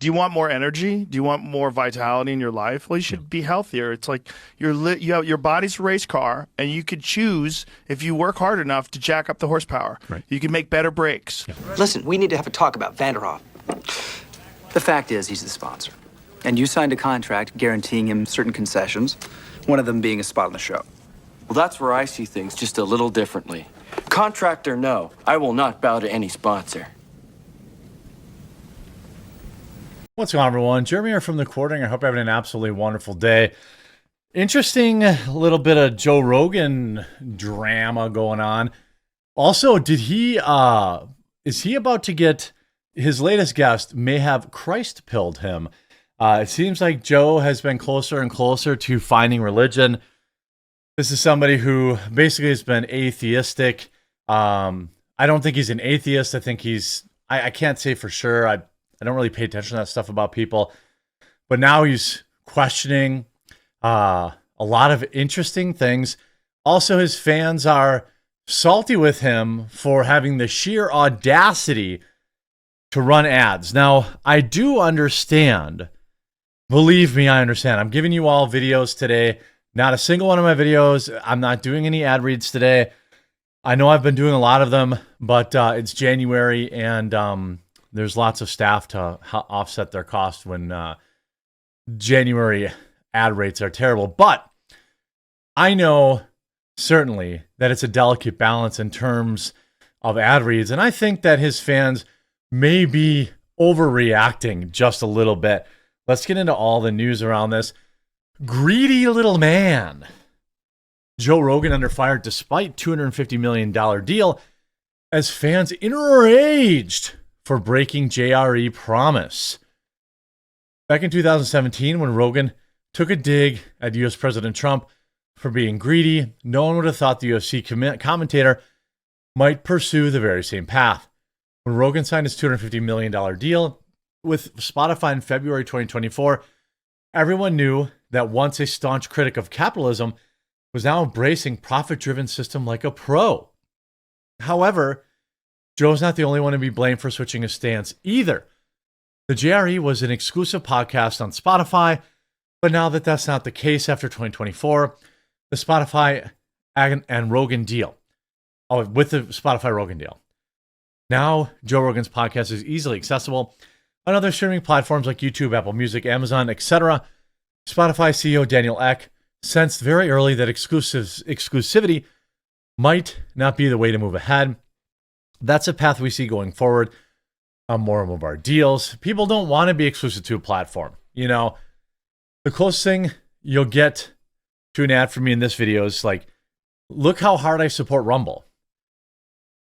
Do you want more energy? Do you want more vitality in your life? Well, you should be healthier. It's like your body's a race car, and you could choose, if you work hard enough, to jack up the horsepower. Right. You can make better brakes. Yeah. Listen, we need to have a talk about Vanderhoff. The fact is, he's the sponsor. And you signed a contract guaranteeing him certain concessions, one of them being a spot on the show. Well, that's where I see things just a little differently. Contract or no, I will not bow to any sponsor. What's going on, everyone? Jeremy here from The Quartering. I hope you're having an absolutely wonderful day. Interesting little bit of Joe Rogan drama going on. Also, is he about to get, his latest guest may have Christ pilled him. It seems like Joe has been closer and closer to finding religion. This is somebody who basically has been atheistic. I don't think he's an atheist. I think I can't say for sure. I don't really pay attention to that stuff about people. But now he's questioning a lot of interesting things. Also, his fans are salty with him for having the sheer audacity to run ads. Now, I do understand. Believe me, I understand. I'm giving you all videos today. Not a single one of my videos. I'm not doing any ad reads today. I know I've been doing a lot of them, but it's January, and there's lots of staff to offset their cost when January ad rates are terrible. But I know certainly that it's a delicate balance in terms of ad reads, and I think that his fans may be overreacting just a little bit. Let's get into all the news around this. Greedy little man. Joe Rogan under fire despite $250 million deal as fans enraged for breaking JRE promise. Back in 2017, when Rogan took a dig at U.S. President Trump for being greedy, no one would have thought the UFC commentator might pursue the very same path. When Rogan signed his $250 million deal with Spotify in February 2024, everyone knew that once a staunch critic of capitalism was now embracing profit-driven system like a pro. However, Joe's not the only one to be blamed for switching his stance either. The JRE was an exclusive podcast on Spotify, but now that that's not the case after 2024, the Spotify and Rogan deal. With the Spotify Rogan deal. Now, Joe Rogan's podcast is easily accessible on other streaming platforms like YouTube, Apple Music, Amazon, etc. Spotify CEO Daniel Ek sensed very early that exclusivity might not be the way to move ahead. That's a path we see going forward on more of our deals. People don't want to be exclusive to a platform. You know, the closest thing you'll get to an ad from me in this video is like, look how hard I support Rumble.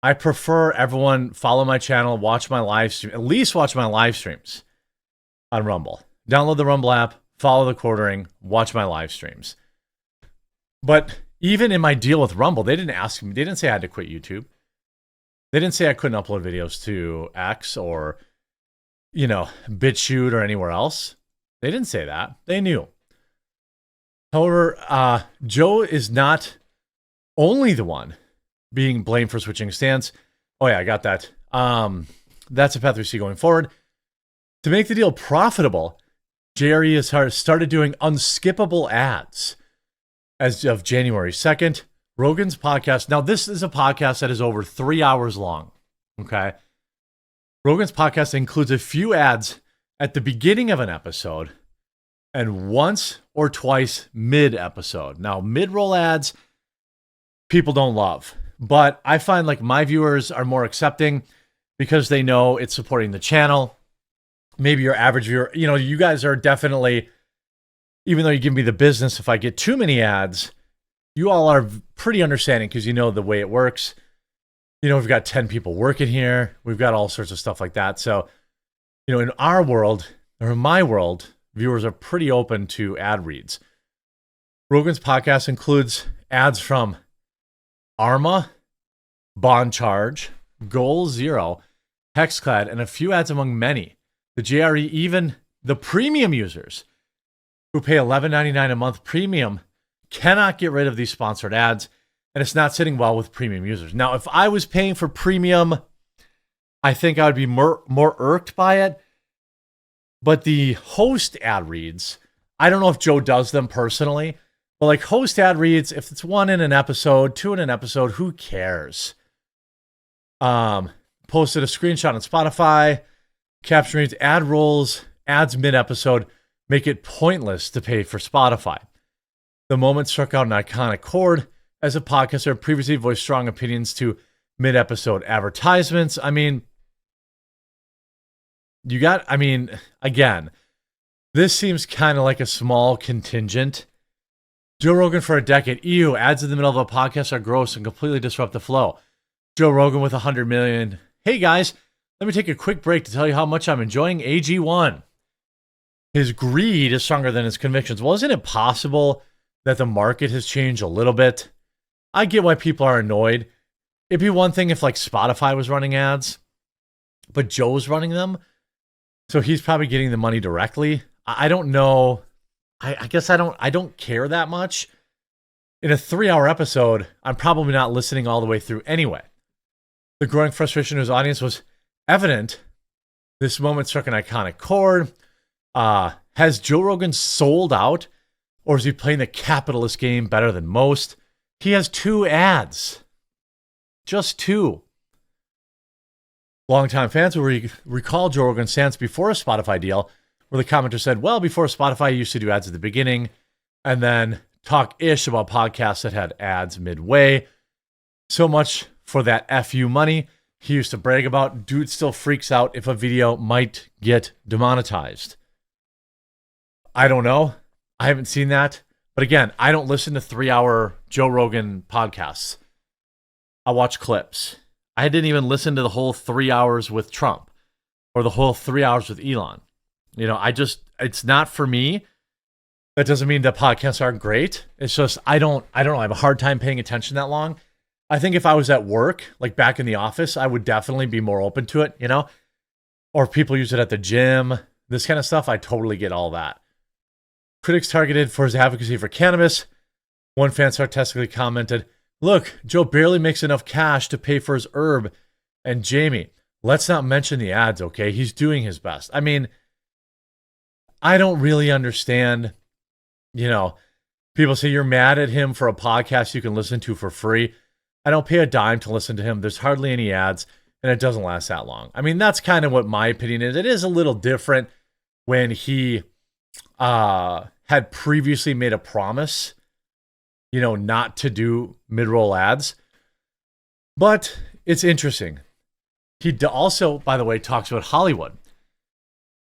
I prefer everyone follow my channel, watch my live stream, at least watch my live streams on Rumble. Download the Rumble app, follow The Quartering, watch my live streams. But even in my deal with Rumble, they didn't ask me, they didn't say I had to quit YouTube. They didn't say I couldn't upload videos to X or, BitChute or anywhere else. They didn't say that. They knew. However, Joe is not only the one being blamed for switching stance. Oh yeah, I got that. That's a path we see going forward. To make the deal profitable, JRE has started doing unskippable ads as of January 2nd. Rogan's podcast. Now, this is a podcast that is over 3 hours long. Okay. Rogan's podcast includes a few ads at the beginning of an episode and once or twice mid-episode. Now, mid-roll ads, people don't love. But I find like my viewers are more accepting because they know it's supporting the channel. Maybe your average viewer, you guys are definitely, even though you give me the business, if I get too many ads, you all are pretty understanding because you know the way it works. We've got 10 people working here. We've got all sorts of stuff like that. So, in our world, or in my world, viewers are pretty open to ad reads. Rogan's podcast includes ads from Arma, Bond Charge, Goal Zero, Hexclad, and a few ads among many. The JRE, even the premium users who pay $11.99 a month premium, cannot get rid of these sponsored ads, and it's not sitting well with premium users. Now, if I was paying for premium, I think I would be more irked by it. But the host ad reads, I don't know if Joe does them personally, but like host ad reads, if it's 1 in an episode, 2 in an episode, who cares? Posted a screenshot on Spotify. Caption reads, ad rolls, ads mid-episode, make it pointless to pay for Spotify. The moment struck out an iconic chord. As a podcaster, previously voiced strong opinions to mid-episode advertisements. I mean, again, this seems kind of like a small contingent. Joe Rogan for a decade. Ew, ads in the middle of a podcast are gross and completely disrupt the flow. Joe Rogan with 100 million. Hey guys, let me take a quick break to tell you how much I'm enjoying AG1. His greed is stronger than his convictions. Well, isn't it possible that the market has changed a little bit? I get why people are annoyed. It'd be one thing if like Spotify was running ads, but Joe's running them. So he's probably getting the money directly. I don't know. I guess I don't care that much. In a 3-hour episode, I'm probably not listening all the way through anyway. The growing frustration of his audience was evident. This moment struck an iconic chord. Has Joe Rogan sold out, or is he playing the capitalist game better than most? He has 2 ads. Just 2. Longtime fans will recall Joe Rogan's stance before a Spotify deal, where the commenter said, well, before Spotify, he used to do ads at the beginning and then talk ish about podcasts that had ads midway. So much for that FU money he used to brag about. Dude still freaks out if a video might get demonetized. I don't know. I haven't seen that. But again, I don't listen to 3-hour Joe Rogan podcasts. I watch clips. I didn't even listen to the whole 3 hours with Trump or the whole 3 hours with Elon. You know, it's not for me. That doesn't mean that podcasts aren't great. It's just, I don't know. I have a hard time paying attention that long. I think if I was at work, like back in the office, I would definitely be more open to it, you know, or if people use it at the gym, this kind of stuff. I totally get all that. Critics targeted for his advocacy for cannabis. One fan sarcastically commented, look, Joe barely makes enough cash to pay for his herb. And Jamie, let's not mention the ads, okay? He's doing his best. I mean, I don't really understand, you know, people say you're mad at him for a podcast you can listen to for free. I don't pay a dime to listen to him. There's hardly any ads, and it doesn't last that long. I mean, that's kind of what my opinion is. It is a little different when he had previously made a promise, you know, not to do mid-roll ads. But it's interesting. He also, by the way, talks about Hollywood.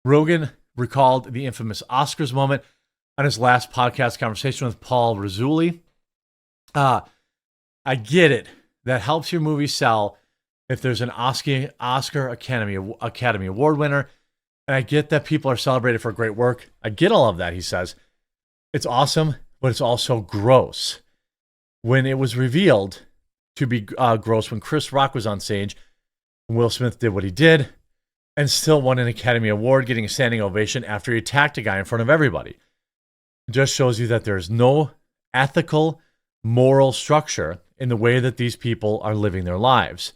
Rogan recalled the infamous Oscars moment on his last podcast conversation with Paul Razzulli. I get it. That helps your movie sell if there's an Oscar Academy Award winner. And I get that people are celebrated for great work. I get all of that, he says. It's awesome, but it's also gross. When it was revealed to be gross when Chris Rock was on stage, Will Smith did what he did and still won an Academy Award, getting a standing ovation after he attacked a guy in front of everybody. It just shows you that there's no ethical, moral structure in the way that these people are living their lives.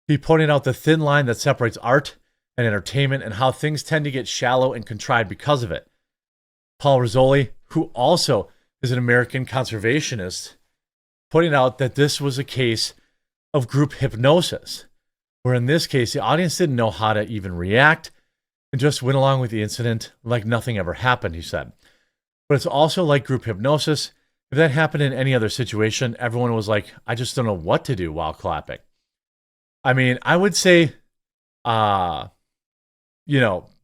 He pointed out the thin line that separates art and entertainment and how things tend to get shallow and contrived because of it. Paul Razzulli, who also is an American conservationist, pointed out that this was a case of group hypnosis, where in this case, the audience didn't know how to even react and just went along with the incident like nothing ever happened, he said. But it's also like group hypnosis. If that happened in any other situation, everyone was like, I just don't know what to do while clapping. I mean, I would say,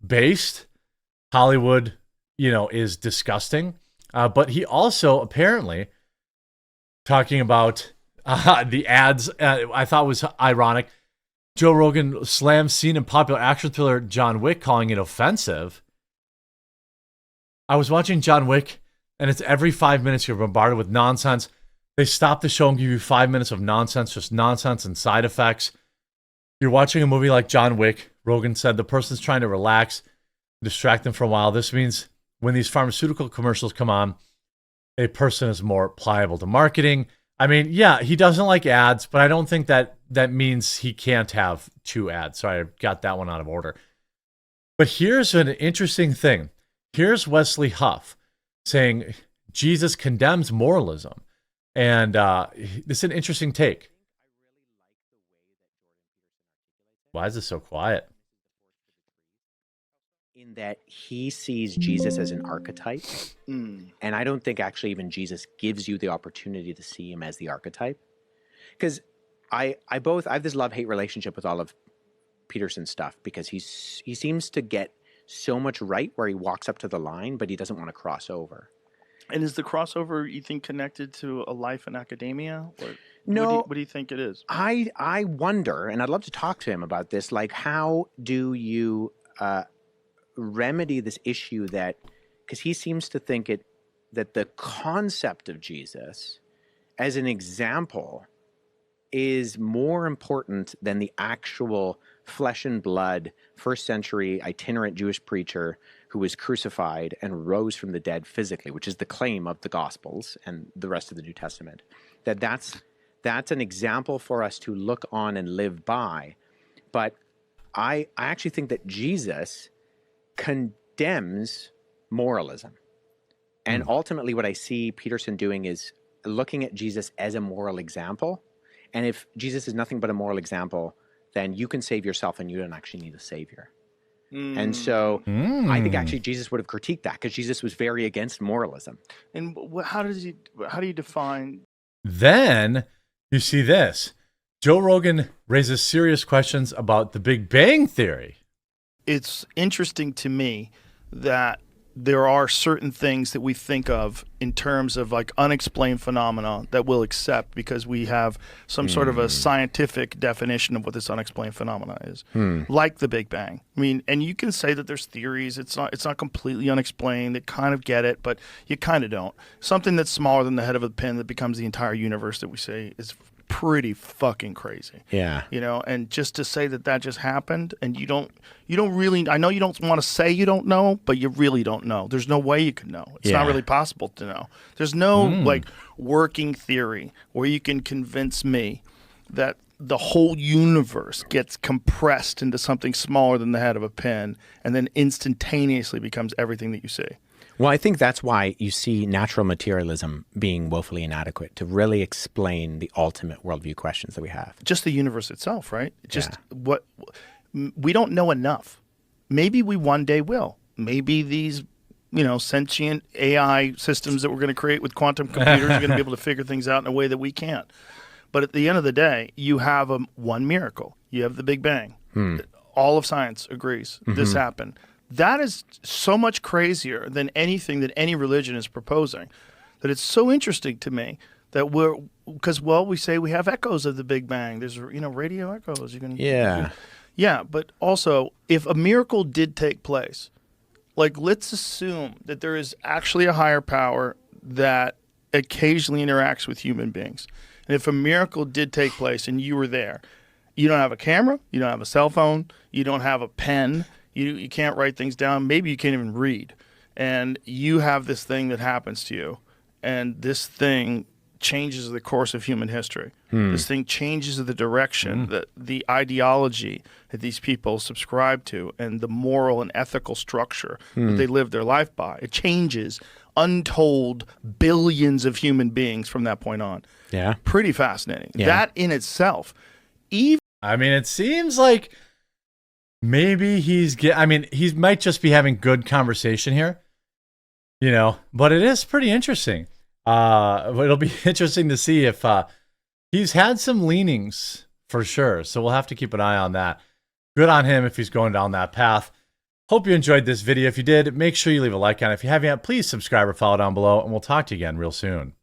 based, Hollywood, is disgusting. But he also apparently talking about the ads, I thought was ironic. Joe Rogan slams scene in popular action thriller John Wick, calling it offensive. I was watching John Wick, and it's every 5 minutes you're bombarded with nonsense. They stop the show and give you 5 minutes of nonsense, just nonsense and side effects. You're watching a movie like John Wick. Rogan said the person's trying to relax, distract them for a while. This means when these pharmaceutical commercials come on, a person is more pliable to marketing. I mean, yeah, he doesn't like ads, but I don't think that means he can't have 2 ads. Sorry, I got that one out of order. But here's an interesting thing. Here's Wesley Huff saying Jesus condemns moralism. And this is an interesting take. Why is this so quiet? In that he sees Jesus as an archetype. And I don't think actually even Jesus gives you the opportunity to see him as the archetype. Because I have this love-hate relationship with all of Peterson's stuff, because he seems to get so much right where he walks up to the line, but he doesn't want to cross over. And is the crossover, you think, connected to a life in academia? Or No. What do you think it is? I wonder, and I'd love to talk to him about this, like how do you remedy this issue that, because he seems to think that the concept of Jesus as an example is more important than the actual flesh and blood first century itinerant Jewish preacher who was crucified and rose from the dead physically, which is the claim of the Gospels and the rest of the New Testament. That's an example for us to look on and live by. But I actually think that Jesus condemns moralism. And ultimately what I see Peterson doing is looking at Jesus as a moral example. And if Jesus is nothing but a moral example, then you can save yourself and you don't actually need a savior. And so I think actually Jesus would have critiqued that, because Jesus was very against moralism. And how do you define? Then you see this. Joe Rogan raises serious questions about the Big Bang Theory. It's interesting to me that there are certain things that we think of in terms of like unexplained phenomena that we'll accept because we have some sort of a scientific definition of what this unexplained phenomena is, like the Big Bang. I mean, and you can say that there's theories. It's not completely unexplained. They kind of get it, but you kind of don't. Something that's smaller than the head of a pin that becomes the entire universe that we say is pretty fucking crazy. Yeah. You know, and just to say that just happened, and you don't really, I know you don't want to say you don't know, but you really don't know. There's no way you can know. It's not really possible to know. There's no like working theory where you can convince me that the whole universe gets compressed into something smaller than the head of a pin and then instantaneously becomes everything that you see. Well, I think that's why you see natural materialism being woefully inadequate to really explain the ultimate worldview questions that we have. Just the universe itself, right? Just what we don't know enough. Maybe we one day will. Maybe these, sentient AI systems that we're going to create with quantum computers are going to be able to figure things out in a way that we can't. But at the end of the day, you have one miracle. You have the Big Bang. All of science agrees this happened. That is so much crazier than anything that any religion is proposing, that it's so interesting to me that we say we have echoes of the Big Bang. There's, radio echoes. Yeah, but also if a miracle did take place, like let's assume that there is actually a higher power that occasionally interacts with human beings. And if a miracle did take place and you were there, you don't have a camera, you don't have a cell phone, you don't have a pen, you can't write things down. Maybe you can't even read. And you have this thing that happens to you. And this thing changes the course of human history. This thing changes the direction, that the ideology that these people subscribe to and the moral and ethical structure that they live their life by. It changes untold billions of human beings from that point on. Yeah. Pretty fascinating. Yeah. That in itself. It seems like maybe he might just be having good conversation here, but it is pretty interesting. It'll be interesting to see if he's had some leanings for sure. So we'll have to keep an eye on that. Good on him if he's going down that path. Hope you enjoyed this video. If you did, make sure you leave a like on it. If you haven't yet, please subscribe or follow down below, and we'll talk to you again real soon.